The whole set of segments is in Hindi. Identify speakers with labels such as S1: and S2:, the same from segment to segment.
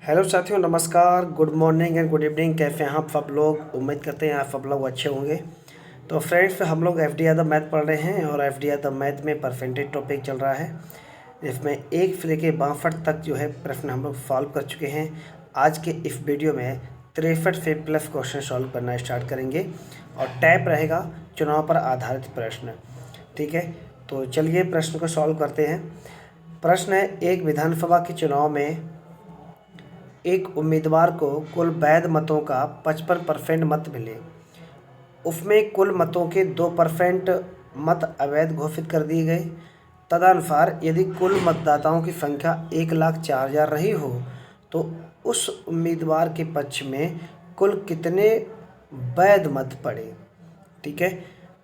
S1: हेलो साथियों, नमस्कार, good morning and good evening. कैसे हैं आप सब लोग? उम्मीद करते हैं आप सब लोग अच्छे होंगे। तो फ्रेंड्स, हम लोग F D R the math पढ़ रहे हैं और F D R the math में परसेंटेज टॉपिक चल रहा है, जिसमें 1 से लेकर 62 तक जो है प्रश्न हम लोग सॉल्व कर चुके हैं। आज के इस वीडियो में 63 से प्लस क्वेश्चन सॉल्व करना स्टार्ट करेंगे और टैप रहेगा चुनाव पर आधारित प्रश्न। ठीक है, तो चलिए प्रश्न को सॉल्व करते हैं। प्रश्न है, एक विधानसभा के चुनाव में एक उम्मीदवार को कुल वैध मतों का 55% मत मिले। उसमें कुल मतों के 2% मत अवैध घोषित कर दिए गए। तदनुसार यदि कुल मतदाताओं की संख्या 1,04,000 रही हो तो उस उम्मीदवार के पक्ष में कुल कितने वैध मत पड़े। ठीक है,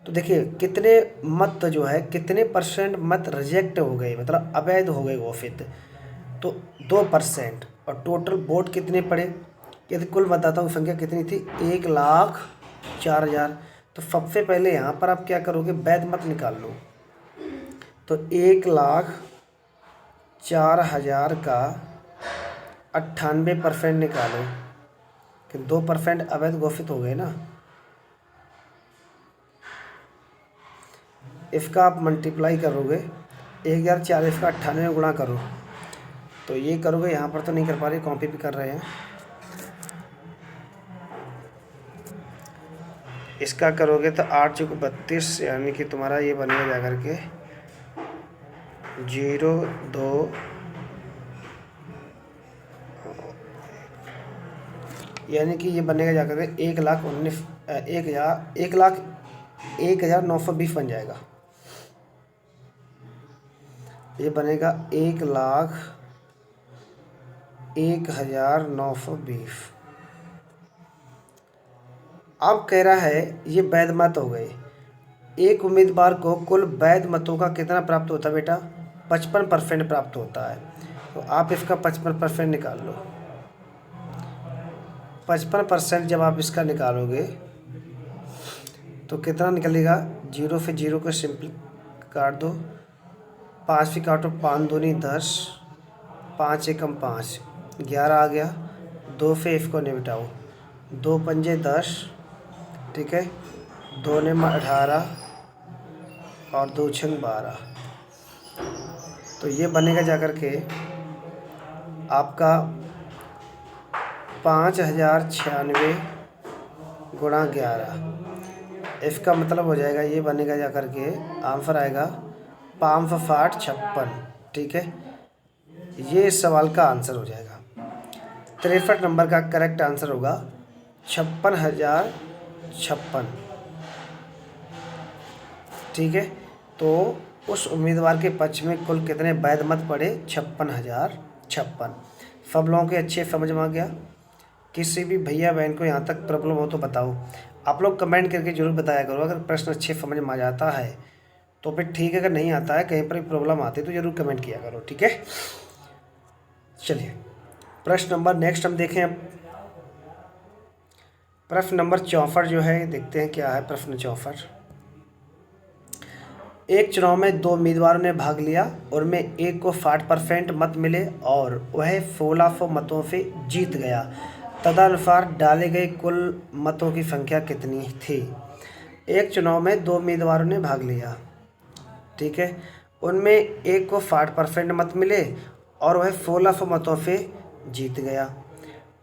S1: तो देखिए कितने मत जो है, कितने परसेंट मत रिजेक्ट हो गए, मतलब अवैध हो गए घोषित, तो 2%। और टोटल वोट कितने पड़े, यदि कुल मतदाताओं की संख्या कितनी थी, 1,04,000। तो सबसे पहले यहाँ पर आप क्या करोगे, वैध मत निकाल लो। तो 1,04,000 का 98% निकालो, कि 2% अवैध घोषित हो गए ना। इसका आप मल्टीप्लाई करोगे, 1,040 का 98 गुणा करो, तो ये करोगे। यहाँ पर तो नहीं कर पा रहे, कॉपी भी कर रहे हैं। इसका करोगे तो 8 चौक 32, यानी कि तुम्हारा ये बनेगा जा करके 0,2, यानी कि ये बनेगा जा करके 1,19,920 बन जाएगा। ये बनेगा 1,01,920। अब कह रहा है ये वैध मत हो गए। एक उम्मीदवार को कुल वैध मतों का कितना प्राप्त होता है बेटा, 55% प्राप्त होता है। तो आप इसका 55% निकाल लो। 55% जब आप इसका निकालोगे तो कितना निकलेगा, 0 से 0 को सिंपल काट दो, 5 से काटो, 5 दूनी 10, 5 एकम 5, 11 आ गया। 2 से इसको निपटाओ, 2 पंजे 10, ठीक है, 2 ने 18 और 2 छंग 12। तो ये बनेगा जा कर के आपका 5,096 गुणा 11। इसका मतलब हो जाएगा, ये बनेगा जा कर के आंसर आएगा 560,56। ठीक है, ये इस सवाल का आंसर हो जाएगा। 63 नंबर का करेक्ट आंसर होगा 56,056। ठीक है, तो उस उम्मीदवार के पक्ष में कुल कितने वैध मत पड़े, 56,056। सब लोगों के अच्छे समझ में आ गया। किसी भी भैया बहन को यहाँ तक प्रॉब्लम हो तो बताओ, आप लोग कमेंट करके जरूर बताया करो। अगर प्रश्न अच्छे समझ में आ जाता है तो फिर ठीक है, अगर नहीं आता है, कहीं पर प्रॉब्लम आती है तो जरूर कमेंट किया करो। ठीक है, चलिए प्रश्न नंबर नेक्स्ट हम देखें। अब प्रश्न नंबर 64 जो है, देखते हैं क्या है प्रश्न 64। एक चुनाव में 2 उम्मीदवारों ने भाग लिया, उनमें एक को 60% मत मिले और वह 1600 मतों से जीत गया। तदनुसार डाले गए कुल मतों की संख्या कितनी थी। एक चुनाव में 2 उम्मीदवारों ने भाग लिया, ठीक है, उनमें एक को 60% मत मिले और वह 1600 मतों से जीत गया।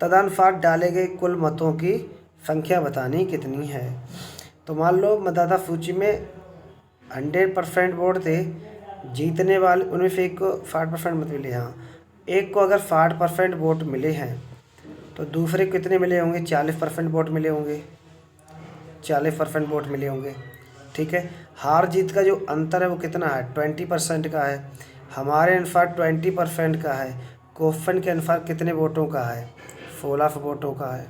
S1: तदनुसार डाले गए कुल मतों की संख्या बतानी कितनी है। तो मान लो मतदाता सूची में 100% वोट थे, जीतने वाले उनमें से एक को 60% मत मिले। हाँ, एक को अगर 60% वोट मिले हैं तो दूसरे कितने मिले होंगे, 40% वोट मिले होंगे, 40% वोट मिले होंगे। ठीक है, हार जीत का जो अंतर है वो कितना है, 20% का है। हमारे अनुसार 20% का है, क्वेश्चन के अनुसार कितने वोटों का है, 16 वोटों का है।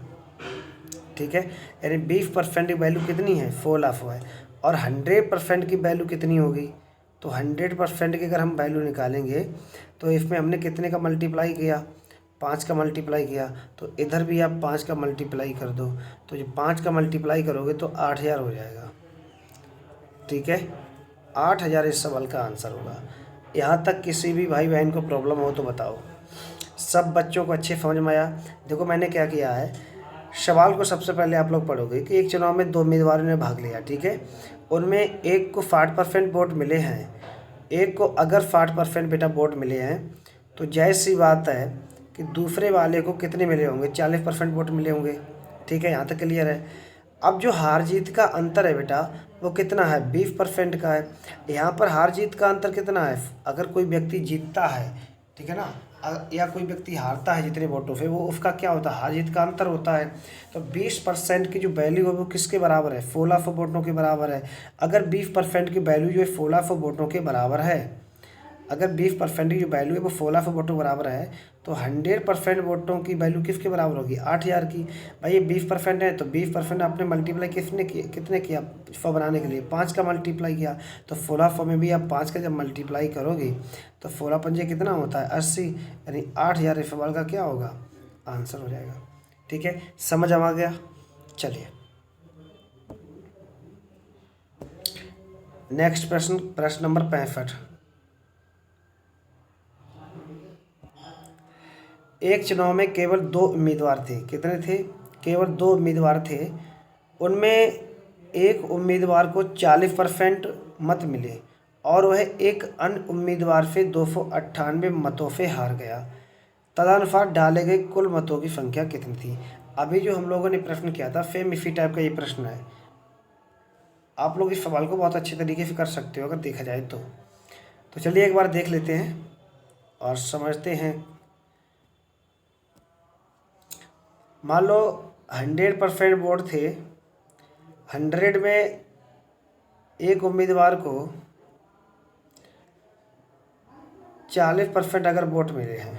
S1: ठीक है, यानी 20% की वैल्यू कितनी है, 16 है। और 100% की वैल्यू कितनी होगी, तो 100% की अगर हम वैल्यू निकालेंगे तो इसमें हमने कितने का मल्टीप्लाई किया, 5 का मल्टीप्लाई किया। तो इधर भी आप 5 का मल्टीप्लाई कर दो, तो जो 5 का मल्टीप्लाई करोगे तो 8,000 हो जाएगा। ठीक है, 8,000 इस सवाल का आंसर होगा। यहाँ तक किसी भी भाई बहन को प्रॉब्लम हो तो बताओ। सब बच्चों को अच्छे समझ में आया। देखो मैंने क्या किया है, सवाल को सबसे पहले आप लोग पढ़ोगे कि एक चुनाव में 2 उम्मीदवारों ने भाग लिया, ठीक है। उनमें एक को 60% वोट मिले हैं, एक को अगर 60% बेटा वोट मिले हैं तो जायज़ सी बात है कि दूसरे वाले को कितने मिले होंगे, 40% वोट मिले होंगे, ठीक है। यहाँ तक क्लियर है। अब जो हार जीत का अंतर है बेटा वो कितना है, 20% का है। यहाँ पर हार जीत का अंतर कितना है, अगर कोई व्यक्ति जीतता है, ठीक है ना, या कोई व्यक्ति हारता है जितने वोटों से, वो उसका क्या होता है, हार जीत का अंतर होता है। तो 20% की जो वैल्यू है वो किसके बराबर है, 1600 वोटों के बराबर है। अगर 20% की वैल्यू जो है 1600 वोटों के बराबर है, अगर 20% की जो वैल्यू है वो 1600 वोटों के बराबर है, तो 100% वोटों की वैल्यू किसके बराबर होगी, 8000 की। भाई ये 20% है तो 20% आपने मल्टीप्लाई कितने किया 100 बनाने के लिए, 5 का मल्टीप्लाई किया। तो 1600 में भी आप 5 का जब मल्टीप्लाई करोगे तो 16 पंजे कितना होता है, 80, यानी 8000 इस सवाल का क्या होगा, आंसर हो जाएगा। ठीक है, समझ आ गया। चलिए नेक्स्ट प्रश्न, प्रश्न नंबर 65। एक चुनाव में केवल 2 उम्मीदवार थे, कितने थे, केवल 2 उम्मीदवार थे। उनमें एक उम्मीदवार को 40% मत मिले और वह एक अन्य उम्मीदवार से 298 मतों से हार गया। तदनुसार डाले गए कुल मतों की संख्या कितनी थी। अभी जो हम लोगों ने प्रश्न किया था सेम इसी टाइप का ये प्रश्न है। आप लोग इस सवाल को बहुत अच्छे तरीके से कर सकते हो अगर देखा जाए तो चलिए एक बार देख लेते हैं और समझते हैं। मान लो 100% वोट थे, 100 में एक उम्मीदवार को 40% अगर वोट मिले हैं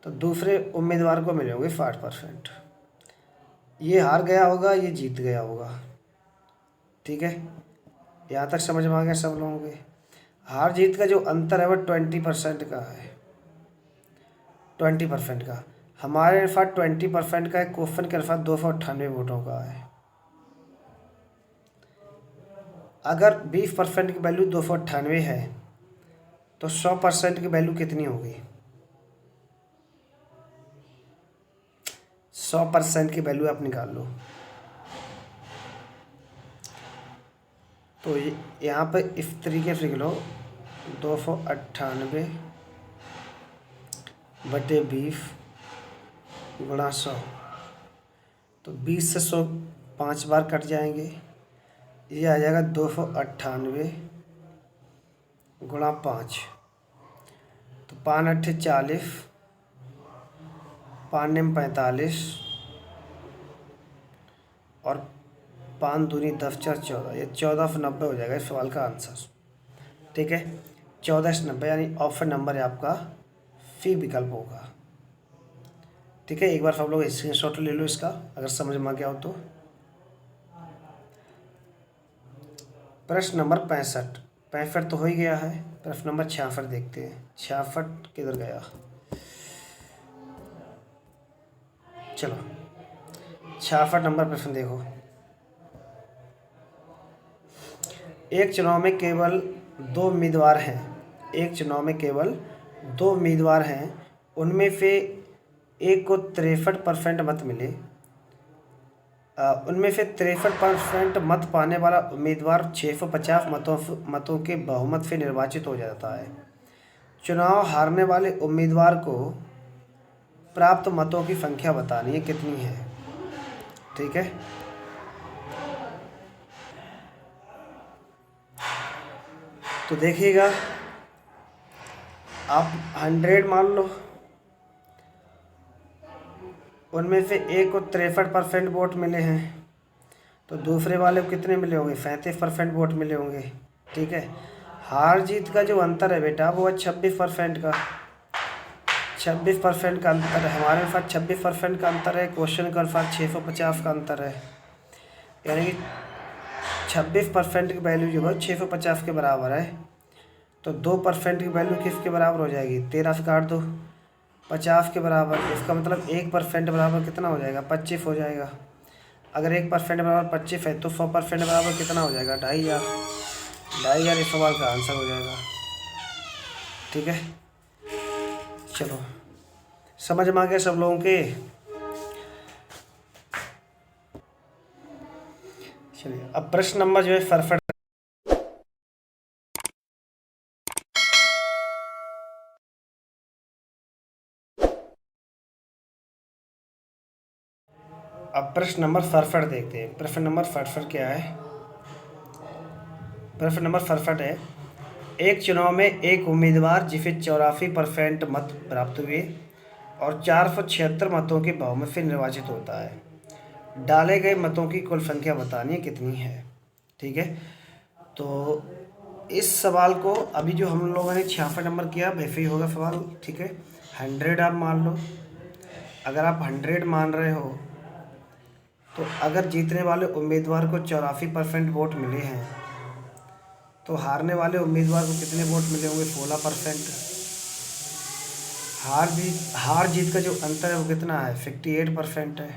S1: तो दूसरे उम्मीदवार को मिले होंगे 60%। ये हार गया होगा, ये जीत गया होगा। ठीक है, यहाँ तक समझ में आ गया सब लोगों के। हार जीत का जो अंतर है वो 20% का है, 20% का। हमारे अनुसार 20% का है, क्वेश्चन के अनुसार 298 वोटों का है। अगर 20% की वैल्यू 298 है तो 100% की वैल्यू कितनी होगी, 100% की वैल्यू आप निकाल लो। तो यहाँ पर इस तरीके से लिख लो, 298 बटे 20 गुणा 100। तो 20 से 100 5 बार कट जाएंगे, ये आ जाएगा 298 गुणा 5। तो 5 अट्ठे 40, 5 नेम 45 और 5 दूनी 10 4 14, ये 1490 हो जाएगा इस सवाल का आंसर। ठीक है, 1490 यानी ऑप्शन नंबर है आपका सी विकल्प होगा। ठीक है, एक बार सब लोग स्क्रीनशॉट ले लो इसका अगर समझ में आ गया हो तो। प्रश्न नंबर 65 तो हो ही गया है। प्रश्न नंबर 66 देखते हैं। 66 किधर गया, चलो 66 नंबर प्रश्न देखो। एक चुनाव में केवल 2 उम्मीदवार हैं, एक चुनाव में केवल 2 उम्मीदवार हैं, उनमें से एक को 63% मत मिले। उनमें से 63% मत पाने वाला उम्मीदवार 650 मतों के बहुमत से निर्वाचित हो जाता है। चुनाव हारने वाले उम्मीदवार को प्राप्त मतों की संख्या बतानी है कितनी है। ठीक है, तो देखिएगा आप 100 मान लो, उनमें से एक को 63% वोट मिले हैं तो दूसरे वाले को कितने मिले होंगे, 37% वोट मिले होंगे। ठीक है, हार जीत का जो अंतर है बेटा वो है 26% का, 26% का अंतर है। हमारे पास 26% का अंतर है, क्वेश्चन के अनुसार 650 का अंतर है, यानी कि 26% की वैल्यू जो है 650 के बराबर है। तो 2% की वैल्यू किसके बराबर हो जाएगी, 13 से काट दो, 50 के बराबर। इसका मतलब 1% बराबर कितना हो जाएगा, 25 हो जाएगा। अगर 1% बराबर 25 है तो 100% बराबर कितना हो जाएगा, 2500। 2500 इस सवाल का आंसर हो जाएगा। ठीक है, चलो समझ में आ गया सब लोगों के? चलिए अब प्रश्न नंबर जो है फरफट। अब प्रश्न नंबर फरफट देखते हैं। प्रश्न नंबर फरफट क्या है? प्रश्न नंबर फरफट है, एक चुनाव में एक उम्मीदवार जिसे 84% मत प्राप्त हुए और 476 मतों के बहुमत से निर्वाचित होता है। डाले गए मतों की कुल संख्या बतानी कितनी है? ठीक है, तो इस सवाल को अभी जो हम लोगों ने 66 नंबर किया वैसे ही होगा सवाल। ठीक है, 100 आप मान लो। अगर आप 100 मान रहे हो तो अगर जीतने वाले उम्मीदवार को 84% वोट मिले हैं तो हारने वाले उम्मीदवार को कितने वोट मिले होंगे? 16%। हार जीत का जो अंतर है वो कितना है? 58% है।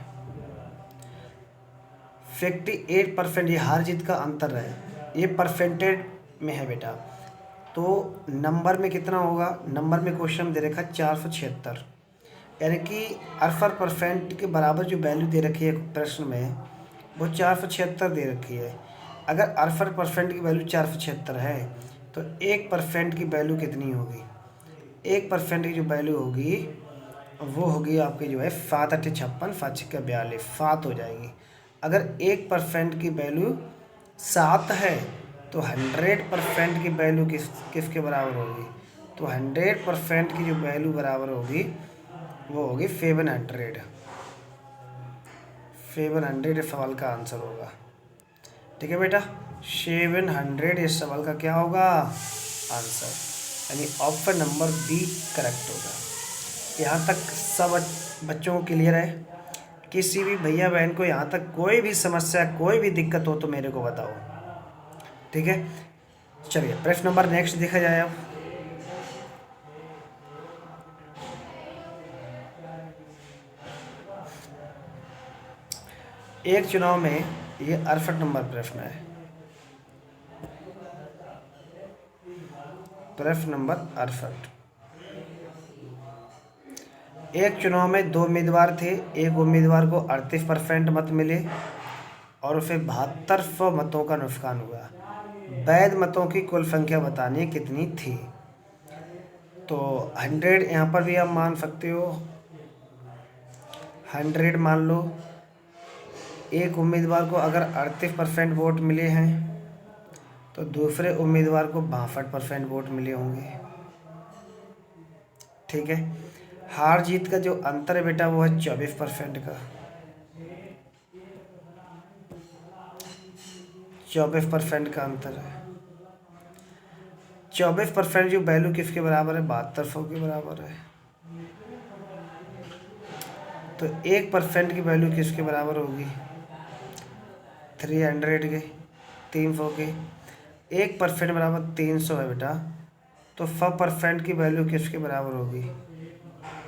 S1: 58% ये हार जीत का अंतर है, ये परसेंटेज में है बेटा। तो नंबर में कितना होगा? नंबर में क्वेश्चन दे रखा 476, यानी कि 68% के बराबर जो वैल्यू दे रखी है प्रश्न में वो 476 दे रखी है। अगर 68% की वैल्यू 476 है तो 1% की वैल्यू कितनी होगी? 1% की जो वैल्यू होगी वो होगी आपकी जो है 7 8 56 5 6 42, 7 हो जाएगी। अगर 1% की वैल्यू 7 है तो 100% की वैल्यू किसके बराबर होगी? तो 100% की जो वैल्यू बराबर होगी वो होगी 700। 700 इस सवाल का आंसर होगा। ठीक है बेटा, 700 इस सवाल का क्या होगा? आंसर, यानी ऑप्शन नंबर बी करेक्ट होगा। यहाँ तक सब बच्चों को क्लियर है? किसी भी भैया बहन को यहाँ तक कोई भी समस्या, कोई भी दिक्कत हो तो मेरे को बताओ। ठीक है, चलिए प्रश्न नंबर नेक्स्ट देखा जाए अब। एक चुनाव में, ये 68 नंबर प्रश्न है। प्रश्न नंबर 68, एक चुनाव में दो उम्मीदवार थे। एक उम्मीदवार को 38% मत मिले और उसे 7200 मतों का नुकसान हुआ। वैध मतों की कुल संख्या बतानी कितनी थी? तो 100 यहाँ पर भी आप मान सकते हो, 100 मान लो। एक उम्मीदवार को अगर 38% वोट मिले हैं तो दूसरे उम्मीदवार को 62% वोट मिले होंगे। ठीक है, हार जीत का जो अंतर है बेटा वो है 24% का। 24% का अंतर है। 24% जो वैल्यू किसके बराबर है? 7200 के बराबर है। तो 1% की वैल्यू किसके बराबर होगी? 300 के, 300 के। 1% बराबर 300 है बेटा, तो 100% की वैल्यू किसके बराबर होगी?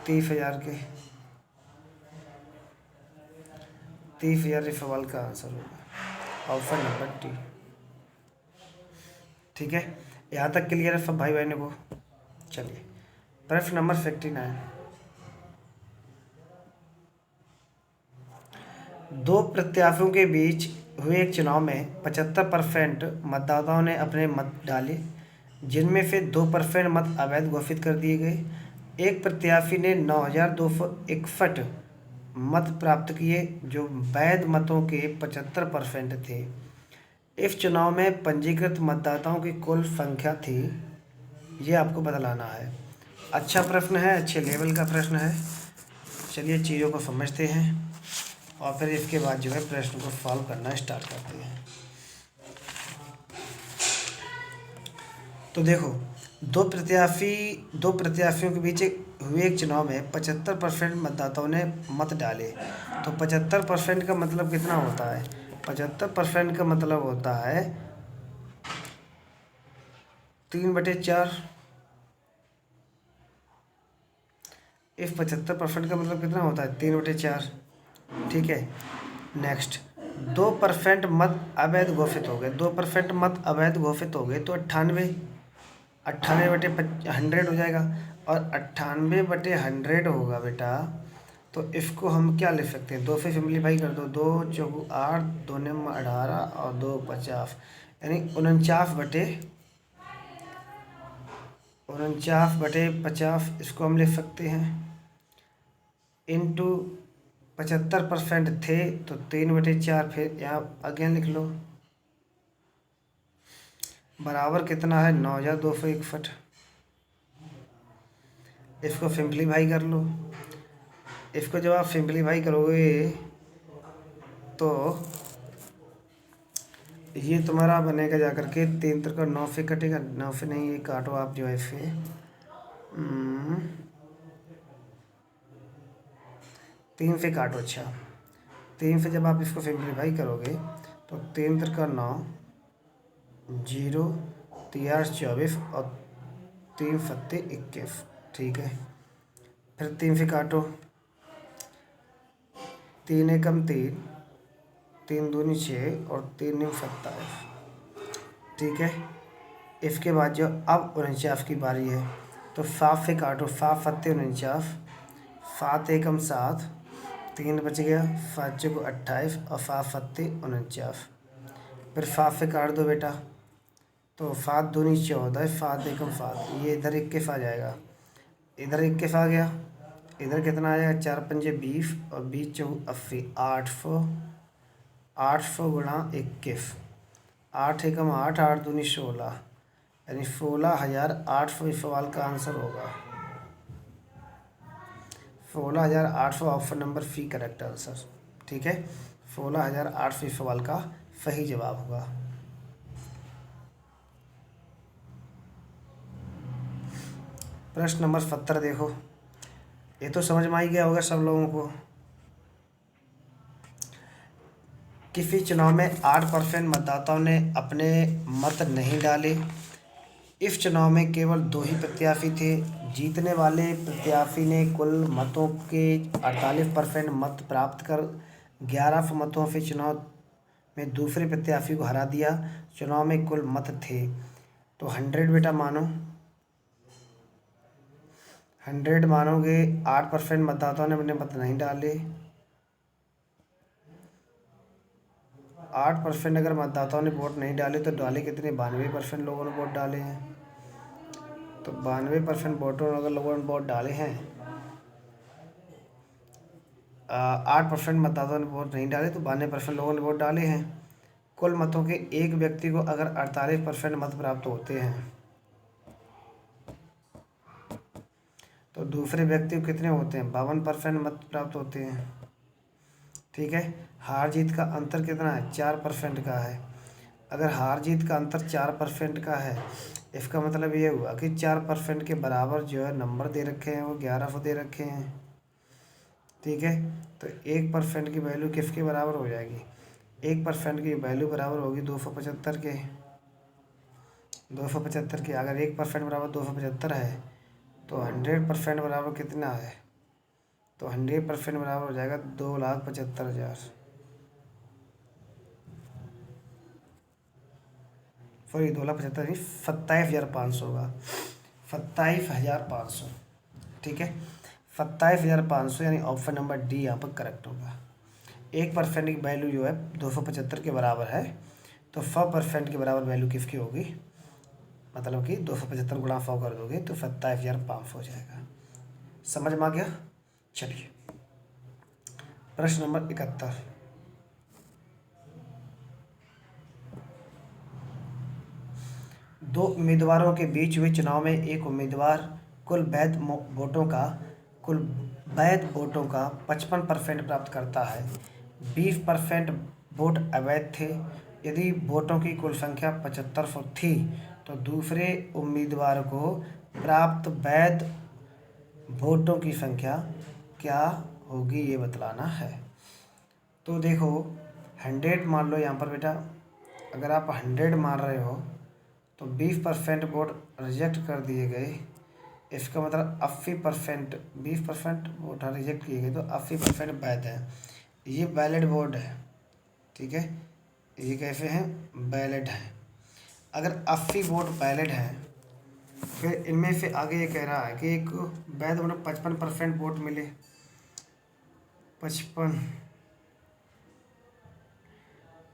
S1: 30,000 के। 30,000 इस सवाल का आंसर होगा, ऑप्शन नंबर डी। ठीक है, यहाँ तक क्लियर है सब भाई बहनों को? चलिए प्रश्न नंबर 59, दो प्रत्याशियों के बीच हुए एक चुनाव में 75% मतदाताओं ने अपने मत डाले, जिनमें से 2% मत अवैध घोषित कर दिए गए। एक प्रत्याशी ने 9,261 मत प्राप्त किए जो वैध मतों के 75% थे। इस चुनाव में पंजीकृत मतदाताओं की कुल संख्या थी, ये आपको बतलाना है। अच्छा प्रश्न है, अच्छे लेवल का प्रश्न है। चलिए चीज़ों को समझते हैं और फिर इसके बाद जो है प्रश्न को सॉल्व करना स्टार्ट करते हैं। तो देखो, दो प्रत्याशियों के बीच हुए एक चुनाव में 75% मतदाताओं ने मत डाले। तो 75% का मतलब कितना होता है? 75% का मतलब होता है 3/4। इस 75% का मतलब कितना होता है? 3/4। ठीक है, नेक्स्ट 2% मत अवैध घोषित हो गए। 2% मत अवैध घोषित हो गए तो 98 98/100 हो जाएगा। और 98/100 होगा बेटा, तो इसको हम क्या लिख सकते हैं, 2 से सिम्प्लीफाई कर दो, 2 चौगु 8, 2 निम 18 और 2 50, यानी 49/50 इसको हम लिख सकते हैं। इंटू 75% थे तो 3/4, फिर यहाँ अगेन लिख लो, बराबर कितना है 9261। इसको सिंप्लीफाई कर लो। इसको जब आप सिंप्लीफाई करोगे तो ये तुम्हारा बनेगा जा करके 3 का 9 से कटेगा, 9 से नहीं, ये काटो आप जो है इसे 3 से काटो। अच्छा, 3 से जब आप इसको सिंप्लीफाई करोगे तो 3 का 9, 0, 3 24 और 3 सत्ते 21, ठीक है। फिर 3 से काटो, 3 एकम 3, 3 दूनी 6 और 3 न्यू 27, ठीक है। इसके बाद जो अब 49 की बारी है, तो 7 से काटो, 7 सत्ते 49, 7 एकम 7, 3 बच गया, 7 चौको 28 और 7 सत्ते 49। फिर 7 से काट दो बेटा, तो 7 दूनी 14, 7 एकम 7, ये इधर 21 आ जाएगा, इधर 21 आ गया, इधर कितना आएगा 4 पंजे 20 और 20 चौको 80, 800 गुणा 21, 8 एकम 8, 8 दूनी 16, यानी 16,800 इस सवाल का आंसर होगा। 16,800 option number C correct answer, ठीक है। 16,800 इस सवाल का सही जवाब होगा। प्रश्न नंबर 70 देखो, ये तो समझ में आ ही गया होगा सब लोगों को। किसी चुनाव में 8% मतदाताओं ने अपने मत नहीं डाले। इस चुनाव में केवल 2 ही प्रत्याशी थे। जीतने वाले प्रत्याशी ने कुल मतों के 48% मत प्राप्त कर 11 मतों से चुनाव में दूसरे प्रत्याशी को हरा दिया। चुनाव में कुल मत थे, तो 100 बेटा मानो, 100 मानोगे, 8% मतदाताओं ने अपने मत नहीं डाले। 8% अगर मतदाताओं ने वोट नहीं डाले तो डाले कितने, 92% लोगों ने वोट डाले हैं। तो 92% वोटों अगर लोगों ने वोट डाले हैं, 8% मतदाताओं ने वोट नहीं डाले तो 92% लोगों ने वोट डाले हैं। कुल मतों के एक व्यक्ति को अगर 48% मत प्राप्त होते हैं तो दूसरे व्यक्ति को कितने होते हैं, 52% मत प्राप्त होते हैं, ठीक है। हार जीत का अंतर कितना है, 4% का है। अगर हार जीत का अंतर 4% का है, इसका मतलब ये हुआ कि 4% के बराबर जो है नंबर दे रखे हैं वो 11 दे रखे हैं, ठीक है। तो 1% की वैल्यू किसके बराबर हो जाएगी, 1% की वैल्यू बराबर होगी 275 के। 275 के अगर 1% बराबर 275 है तो 100% बराबर कितना है, तो 100% बराबर हो जाएगा 2,75,000, सॉरी 2,75,000 नहीं, 27,500 होगा, 27,500, ठीक है। 27,500 यानी ऑप्शन नंबर डी यहाँ पर करेक्ट होगा। 1% की वैल्यू जो है 275 के बराबर है, तो 100% के बराबर वैल्यू किसकी होगी, मतलब कि 275 गुणा 100 कर दोगे तो 27,500 हो जाएगा। समझ में आ गया। चलिए प्रश्न नंबर 71, दो उम्मीदवारों के बीच हुए चुनाव में एक उम्मीदवार कुल वैध वोटों का 55% प्राप्त करता है। 20% वोट अवैध थे। यदि वोटों की कुल संख्या 7500 थी तो दूसरे उम्मीदवार को प्राप्त वैध वोटों की संख्या क्या होगी ये बतलाना है। तो देखो 100 मान लो यहाँ पर बेटा, अगर आप 100 मान रहे हो तो 20% वोट रिजेक्ट कर दिए गए, इसका मतलब 80%, 20% वोट रिजेक्ट किए गए तो 80% वैध है। ये वैलिड वोट है, ठीक है। ये कैसे हैं, वैलिड है। अगर 80 वोट वैलिड हैं फिर इनमें से आगे ये कह रहा है कि एक वैध मतलब 55% वोट मिले, 55,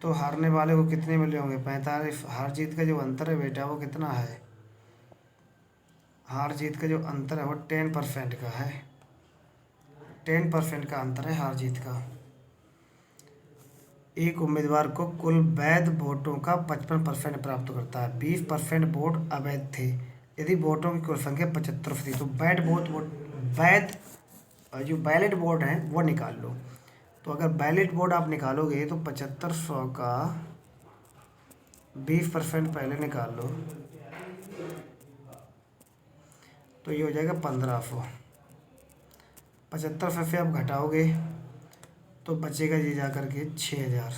S1: तो हारने वाले को कितने मिले होंगे? 45। हार जीत का जो अंतर है बेटा वो कितना है? हार जीत का जो अंतर है वो 10% का है, 10% का अंतर है हार जीत का। एक उम्मीदवार को कुल वैध वोटों का 55% प्राप्त करता है, 20% वोट अवैध थे। यदि वोटों की कुल संख्या 75 थी तो वैध जो बैलेट वोट हैं वो निकाल लो। तो अगर बैलेट वोट आप निकालोगे तो 7500 का 20% पहले निकाल लो तो ये हो जाएगा 1500। 7500 से आप घटाओगे तो बचेगा ये जा करके 6000।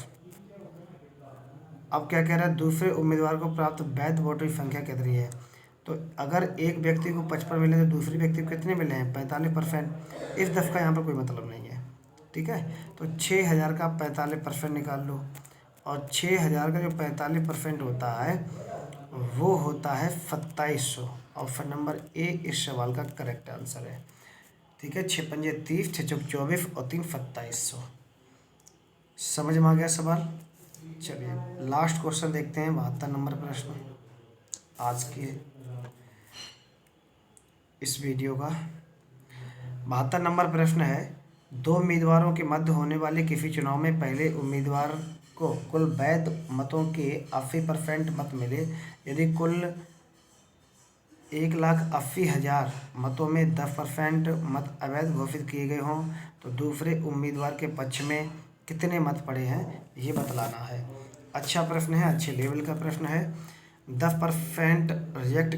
S1: अब क्या कह रहा है? दूसरे उम्मीदवार को प्राप्त वैध वोटों की संख्या कितनी है? तो अगर एक व्यक्ति को 55 मिले तो दूसरे व्यक्ति को कितने मिले हैं? 45%। इस दफ़ का यहाँ पर कोई मतलब नहीं है, ठीक है। तो 6000 का 45% निकाल लो, और 6000 का जो 45% होता है वो होता है 2700। ऑप्शन नंबर ए इस सवाल का करेक्ट आंसर है, ठीक है। 6 पंजे 30, 6 चौक 24 और 3 2700। समझ में आ गया सवाल? चलिए लास्ट क्वेश्चन देखते हैं, 72 नंबर प्रश्न आज के इस वीडियो का। 72 नंबर प्रश्न है, दो उम्मीदवारों के मध्य होने वाले किसी चुनाव में पहले उम्मीदवार को कुल वैध मतों के 80% मत मिले। यदि कुल 1,80,000 मतों में 10% मत अवैध घोषित किए गए हों तो दूसरे उम्मीदवार के पक्ष में कितने मत पड़े हैं ये बतलाना है। अच्छा प्रश्न है, अच्छे लेवल का प्रश्न है। 10% रिजेक्ट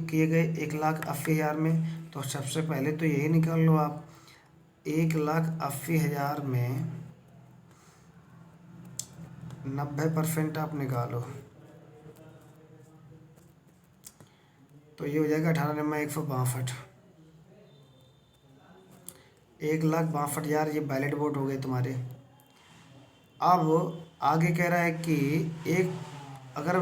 S1: किए गए 1,80,000 में, तो सबसे पहले तो यही निकाल लो आप, 1,80,000 में 90% आप निकालो तो ये हो जाएगा 18,162। 1,62,000 ये बैलेट वोट हो गए तुम्हारे। अब आगे कह रहा है कि अगर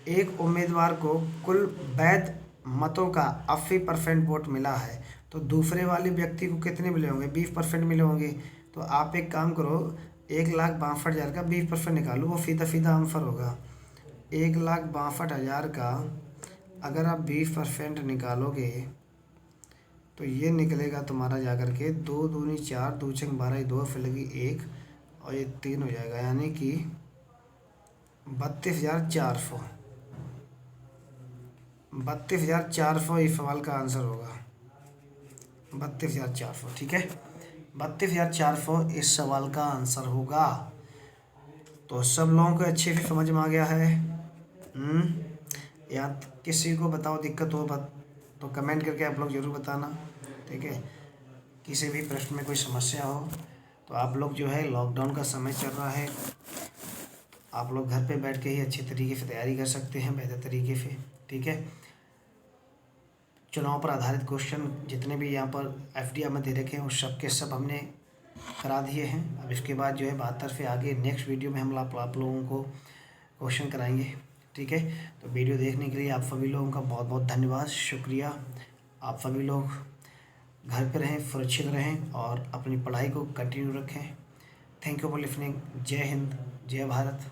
S1: एक उम्मीदवार को कुल वैध मतों का 80% वोट मिला है तो दूसरे वाले व्यक्ति को कितने मिले होंगे? 20% मिले होंगे। तो आप एक काम करो, 1,62,000 का 20% निकालो, वो सीधा सीधा आंसर होगा। 1,62,000 का अगर आप 20% निकालोगे तो ये निकलेगा तुम्हारा जा कर के 2 दूनी 4, 2 छंग 12, 2 फिर लगी 1 और ये 3 हो जाएगा, यानी कि 32,400। 32,400 इस सवाल का आंसर होगा, 32,400, ठीक है। 32,400 इस सवाल का आंसर होगा। तो सब लोगों को अच्छे से समझ में आ गया है? या किसी को बताओ दिक्कत हो तो कमेंट करके आप लोग ज़रूर बताना, ठीक है। किसी भी प्रश्न में कोई समस्या हो तो आप लोग जो है, लॉकडाउन का समय चल रहा है, आप लोग घर पे बैठ के ही अच्छे तरीके से तैयारी कर सकते हैं, बेहतर तरीके से, ठीक है। चुनाव पर आधारित क्वेश्चन जितने भी यहाँ पर एफडीआर में दे रखे हैं उस सब के सब हमने करा दिए हैं। अब इसके बाद जो है 72 से आगे नेक्स्ट वीडियो में हम आप लोगों को क्वेश्चन कराएंगे, ठीक है। तो वीडियो देखने के लिए आप सभी लोगों का बहुत बहुत धन्यवाद, शुक्रिया। आप सभी लोग घर पे रहें, सुरक्षित रहें और अपनी पढ़ाई को कंटिन्यू रखें। Thank you for listening. जय हिंद, जय भारत।